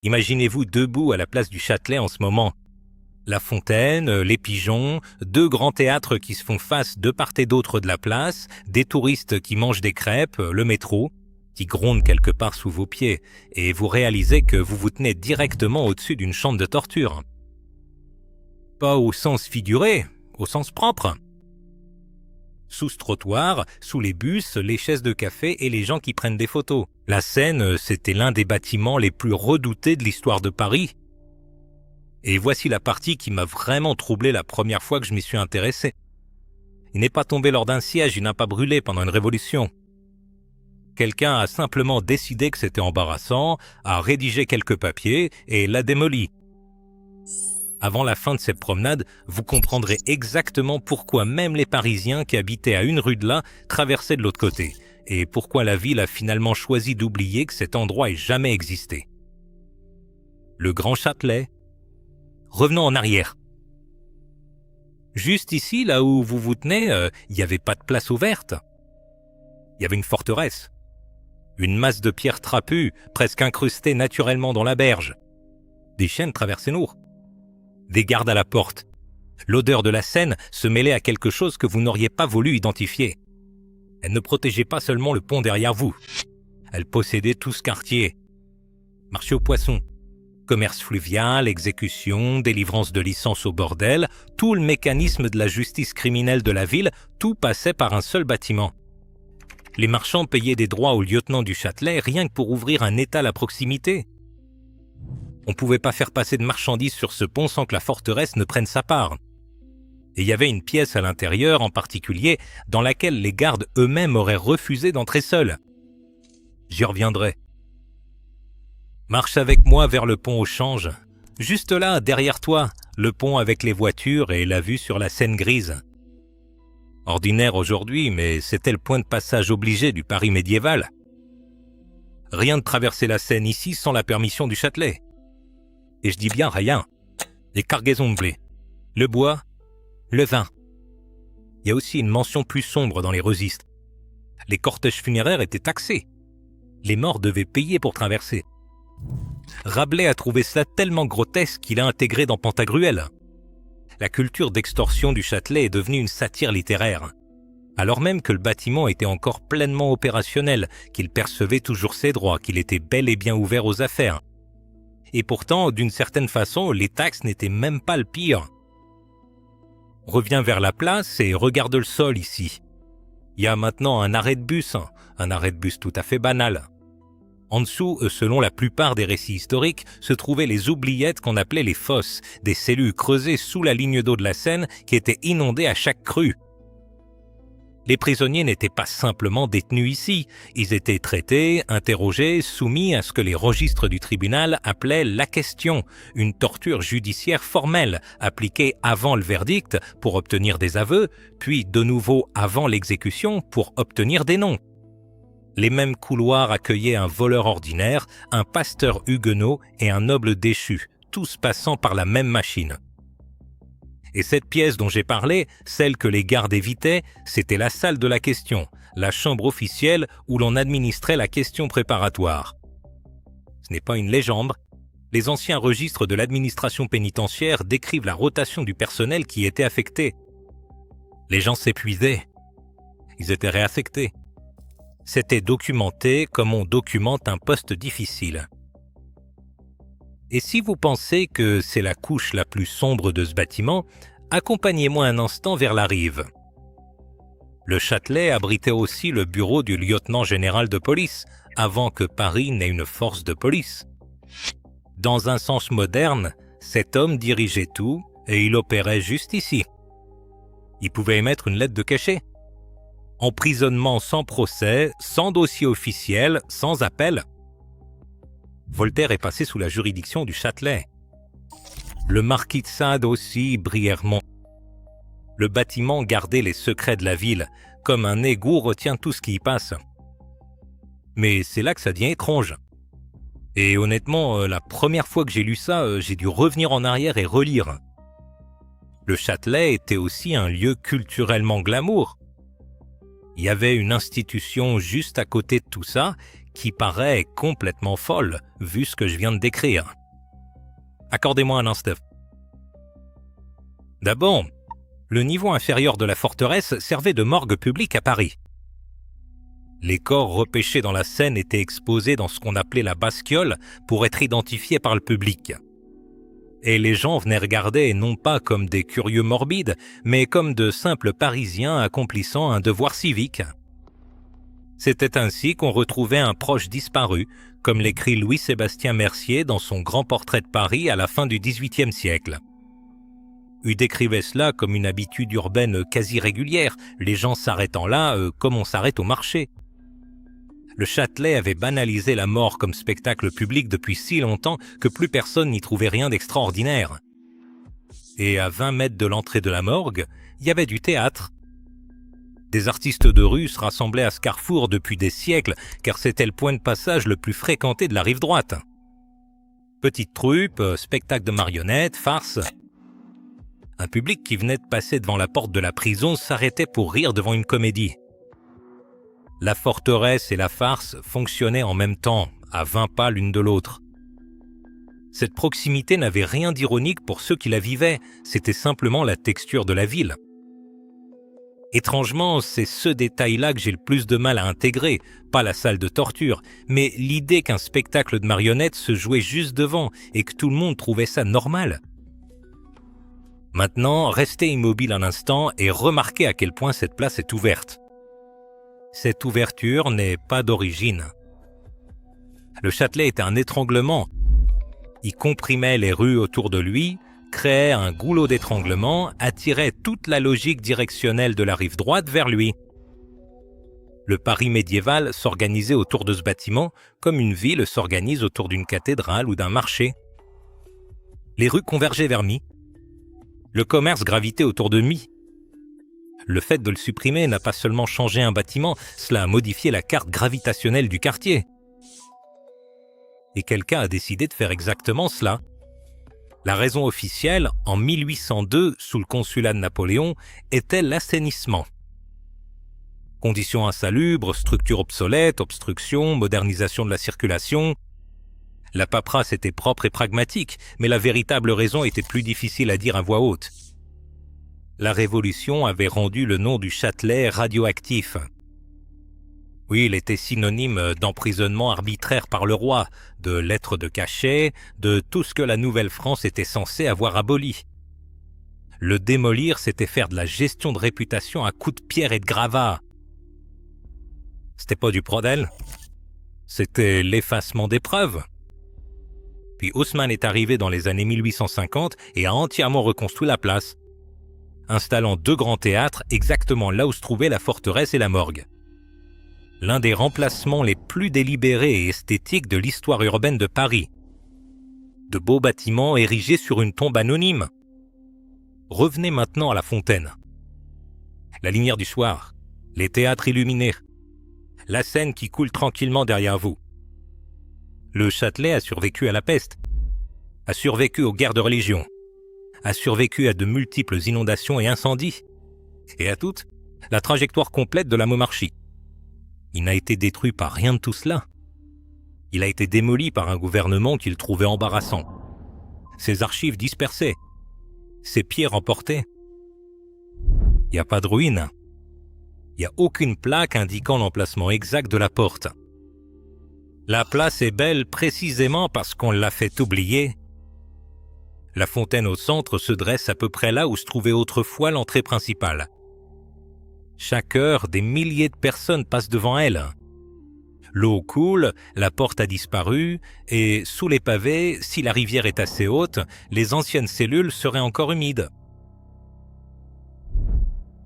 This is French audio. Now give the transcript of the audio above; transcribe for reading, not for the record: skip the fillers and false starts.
Imaginez-vous debout à la place du Châtelet en ce moment. La fontaine, les pigeons, deux grands théâtres qui se font face de part et d'autre de la place, des touristes qui mangent des crêpes, le métro, qui gronde quelque part sous vos pieds, et vous réalisez que vous vous tenez directement au-dessus d'une chambre de torture. Pas au sens figuré, au sens propre. Sous ce trottoir, sous les bus, les chaises de café et les gens qui prennent des photos. La Seine, c'était l'un des bâtiments les plus redoutés de l'histoire de Paris. Et voici la partie qui m'a vraiment troublé la première fois que je m'y suis intéressé. Il n'est pas tombé lors d'un siège, il n'a pas brûlé pendant une révolution. Quelqu'un a simplement décidé que c'était embarrassant, a rédigé quelques papiers et l'a démoli. Avant la fin de cette promenade, vous comprendrez exactement pourquoi même les Parisiens qui habitaient à une rue de là traversaient de l'autre côté, et pourquoi la ville a finalement choisi d'oublier que cet endroit ait jamais existé. Le Grand Châtelet. Revenons en arrière. Juste ici, là où vous vous tenez, il n'y avait pas de place ouverte. Il y avait une forteresse. Une masse de pierres trapues, presque incrustée naturellement dans la berge. Des chiens traversaient nous. Des gardes à la porte. L'odeur de la Seine se mêlait à quelque chose que vous n'auriez pas voulu identifier. Elle ne protégeait pas seulement le pont derrière vous. Elle possédait tout ce quartier. Marché aux poissons, commerce fluvial, exécution, délivrance de licence au bordel, tout le mécanisme de la justice criminelle de la ville, tout passait par un seul bâtiment. Les marchands payaient des droits au lieutenant du Châtelet rien que pour ouvrir un étal à proximité. On ne pouvait pas faire passer de marchandises sur ce pont sans que la forteresse ne prenne sa part. Et il y avait une pièce à l'intérieur en particulier dans laquelle les gardes eux-mêmes auraient refusé d'entrer seuls. J'y reviendrai. Marche avec moi vers le pont au Change. Juste là, derrière toi, le pont avec les voitures et la vue sur la Seine grise. Ordinaire aujourd'hui, mais c'était le point de passage obligé du Paris médiéval. Rien de traverser la Seine ici sans la permission du Châtelet. Et je dis bien rien. Les cargaisons de blé, le bois, le vin. Il y a aussi une mention plus sombre dans les registres. Les cortèges funéraires étaient taxés. Les morts devaient payer pour traverser. Rabelais a trouvé cela tellement grotesque qu'il a intégré dans Pantagruel. La culture d'extorsion du Châtelet est devenue une satire littéraire, alors même que le bâtiment était encore pleinement opérationnel, qu'il percevait toujours ses droits, qu'il était bel et bien ouvert aux affaires. Et pourtant, d'une certaine façon, les taxes n'étaient même pas le pire. Reviens vers la place et regarde le sol ici. Il y a maintenant un arrêt de bus tout à fait banal. En dessous, selon la plupart des récits historiques, se trouvaient les oubliettes qu'on appelait les fosses, des cellules creusées sous la ligne d'eau de la Seine qui étaient inondées à chaque crue. Les prisonniers n'étaient pas simplement détenus ici, ils étaient traités, interrogés, soumis à ce que les registres du tribunal appelaient la question, une torture judiciaire formelle, appliquée avant le verdict pour obtenir des aveux, puis de nouveau avant l'exécution pour obtenir des noms. Les mêmes couloirs accueillaient un voleur ordinaire, un pasteur huguenot et un noble déchu, tous passant par la même machine. Et cette pièce dont j'ai parlé, celle que les gardes évitaient, c'était la salle de la question, la chambre officielle où l'on administrait la question préparatoire. Ce n'est pas une légende. Les anciens registres de l'administration pénitentiaire décrivent la rotation du personnel qui était affecté. Les gens s'épuisaient. Ils étaient réaffectés. C'était documenté comme on documente un poste difficile. Et si vous pensez que c'est la couche la plus sombre de ce bâtiment, accompagnez-moi un instant vers la rive. Le Châtelet abritait aussi le bureau du lieutenant général de police, avant que Paris n'ait une force de police. Dans un sens moderne, cet homme dirigeait tout et il opérait juste ici. Il pouvait émettre une lettre de cachet. Emprisonnement sans procès, sans dossier officiel, sans appel. Voltaire est passé sous la juridiction du Châtelet. Le marquis de Sade aussi, brièvement. Le bâtiment gardait les secrets de la ville, comme un égout retient tout ce qui y passe. Mais c'est là que ça devient étrange. Et honnêtement, la première fois que j'ai lu ça, j'ai dû revenir en arrière et relire. Le Châtelet était aussi un lieu culturellement glamour. Il y avait une institution juste à côté de tout ça qui paraît complètement folle vu ce que je viens de décrire. Accordez-moi un instant. D'abord, le niveau inférieur de la forteresse servait de morgue publique à Paris. Les corps repêchés dans la Seine étaient exposés dans ce qu'on appelait la basquiole pour être identifiés par le public. Et les gens venaient regarder non pas comme des curieux morbides, mais comme de simples Parisiens accomplissant un devoir civique. C'était ainsi qu'on retrouvait un proche disparu, comme l'écrit Louis-Sébastien Mercier dans son grand portrait de Paris à la fin du XVIIIe siècle. Il décrivait cela comme une habitude urbaine quasi régulière, les gens s'arrêtant là comme on s'arrête au marché. Le Châtelet avait banalisé la mort comme spectacle public depuis si longtemps que plus personne n'y trouvait rien d'extraordinaire. Et à 20 mètres de l'entrée de la morgue, il y avait du théâtre. Des artistes de rue se rassemblaient à ce carrefour depuis des siècles, car c'était le point de passage le plus fréquenté de la rive droite. Petites troupes, spectacles de marionnettes, farces. Un public qui venait de passer devant la porte de la prison s'arrêtait pour rire devant une comédie. La forteresse et la farce fonctionnaient en même temps, à 20 pas l'une de l'autre. Cette proximité n'avait rien d'ironique pour ceux qui la vivaient, c'était simplement la texture de la ville. Étrangement, c'est ce détail-là que j'ai le plus de mal à intégrer, pas la salle de torture, mais l'idée qu'un spectacle de marionnettes se jouait juste devant et que tout le monde trouvait ça normal. Maintenant, restez immobile un instant et remarquez à quel point cette place est ouverte. Cette ouverture n'est pas d'origine. Le Châtelet était un étranglement. Il comprimait les rues autour de lui, créait un goulot d'étranglement, attirait toute la logique directionnelle de la rive droite vers lui. Le Paris médiéval s'organisait autour de ce bâtiment comme une ville s'organise autour d'une cathédrale ou d'un marché. Les rues convergeaient vers Mi. Le commerce gravitait autour de Mi. Le fait de le supprimer n'a pas seulement changé un bâtiment, cela a modifié la carte gravitationnelle du quartier. Et quelqu'un a décidé de faire exactement cela. La raison officielle, en 1802, sous le consulat de Napoléon, était l'assainissement. Conditions insalubres, structures obsolètes, obstructions, modernisation de la circulation. La paperasse était propre et pragmatique, mais la véritable raison était plus difficile à dire à voix haute. La Révolution avait rendu le nom du Châtelet radioactif. Oui, il était synonyme d'emprisonnement arbitraire par le roi, de lettres de cachet, de tout ce que la Nouvelle-France était censée avoir aboli. Le démolir, c'était faire de la gestion de réputation à coups de pierre et de gravats. C'était pas du brodel, c'était l'effacement des preuves. Puis Haussmann est arrivé dans les années 1850 et a entièrement reconstruit la place, installant 2 grands théâtres exactement là où se trouvaient la forteresse et la morgue. L'un des remplacements les plus délibérés et esthétiques de l'histoire urbaine de Paris. De beaux bâtiments érigés sur une tombe anonyme. Revenez maintenant à la Fontaine. La lumière du soir, les théâtres illuminés, la Seine qui coule tranquillement derrière vous. Le Châtelet a survécu à la peste, a survécu aux guerres de religion, a survécu à de multiples inondations et incendies, et à toute la trajectoire complète de la monarchie. Il n'a été détruit par rien de tout cela. Il a été démoli par un gouvernement qu'il trouvait embarrassant. Ses archives dispersées, ses pierres emportées. Il n'y a pas de ruine. Il n'y a aucune plaque indiquant l'emplacement exact de la porte. La place est belle précisément parce qu'on l'a fait oublier. La fontaine au centre se dresse à peu près là où se trouvait autrefois l'entrée principale. Chaque heure, des milliers de personnes passent devant elle. L'eau coule, la porte a disparu, et sous les pavés, si la rivière est assez haute, les anciennes cellules seraient encore humides.